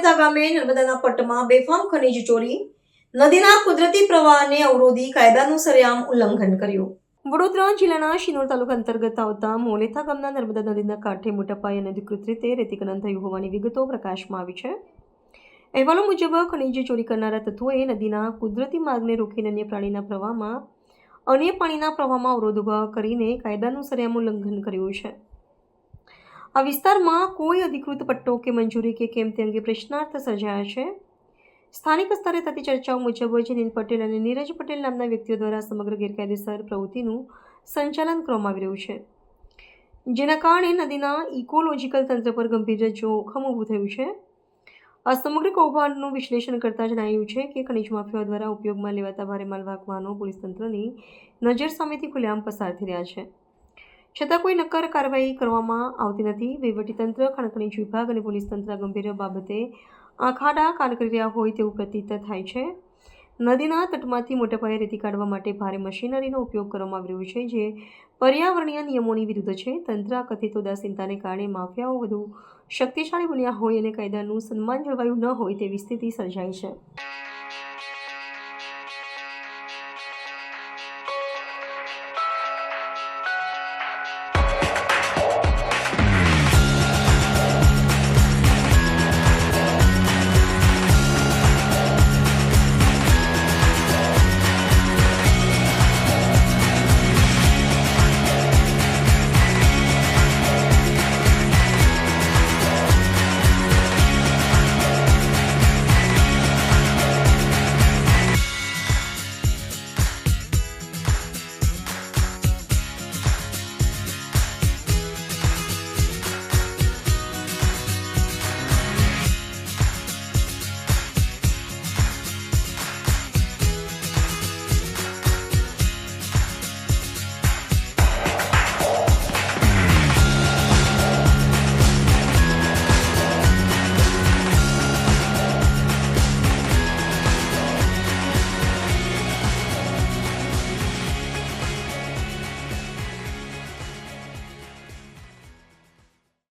મોલેથા ગામે નર્મદાના પટ્ટમાં બેફામ ખનીજ ચોરી, નદીના કુદરતી પ્રવાહને અવરોધી કાયદાનું સરેઆમ ઉલ્લંઘન કર્યું. વડોદરા જિલ્લાના શિનોર તાલુકા અંતર્ગત આવતા મોલેથા ગામના નર્મદા નદીના કાંઠે મોટા પાયે અનધિકૃત રીતે રેતી ખનન થયું હોવાની વિગતો પ્રકાશમાં આવી છે. અહેવાલો મુજબ ખનીજ ચોરી કરનારા તત્વોએ નદીના કુદરતી માર્ગને રોકીને અન્ય પાણીના પ્રવાહમાં અવરોધ ઊભા કરીને કાયદાનું સરેઆમ ઉલ્લંઘન કર્યું છે. આ વિસ્તારમાં કોઈ અધિકૃત પટ્ટો કે મંજૂરી કે કેમ તે અંગે પ્રશ્નાર્થ સર્જાયા છે. સ્થાનિક સ્તરે થતી ચર્ચાઓ મુજબ જનીન પટેલ અને નીરજ પટેલ નામના વ્યક્તિઓ દ્વારા સમગ્ર ગેરકાયદેસર પ્રવૃત્તિનું સંચાલન કરવામાં આવી રહ્યું છે, જેના કારણે નદીના ઇકોલોજીકલ તંત્ર પર ગંભીર જોખમ ઊભું થયું છે. આ સમગ્ર કૌભાંડનું વિશ્લેષણ કરતા જણાવ્યું છે કે ખનીજ માફિયાઓ દ્વારા ઉપયોગમાં લેવાતા ભારે માલવાહક વાહનો પોલીસ તંત્રની નજર સામેથી ખુલ્લેઆમ પસાર થઈ રહ્યા છે, છતાં કોઈ નક્કર કાર્યવાહી કરવામાં આવતી નથી. વહીવટીતંત્ર, ખાણ ખનીજ વિભાગ અને પોલીસ તંત્ર ગંભીર બાબતે આંખાડા કાન કરી રહ્યા હોય તેવું પ્રતીત થાય છે. નદીના તટમાંથી મોટા પાયે રેતી કાઢવા માટે ભારે મશીનરીનો ઉપયોગ કરવામાં આવી રહ્યો છે, જે પર્યાવરણીય નિયમોની વિરુદ્ધ છે. તંત્ર આ કથિત ઉદાસીનતાને કારણે માફિયાઓ વધુ શક્તિશાળી બન્યા હોય અને કાયદાનું સન્માન જળવાયું ન હોય તેવી સ્થિતિ સર્જાઈ છે.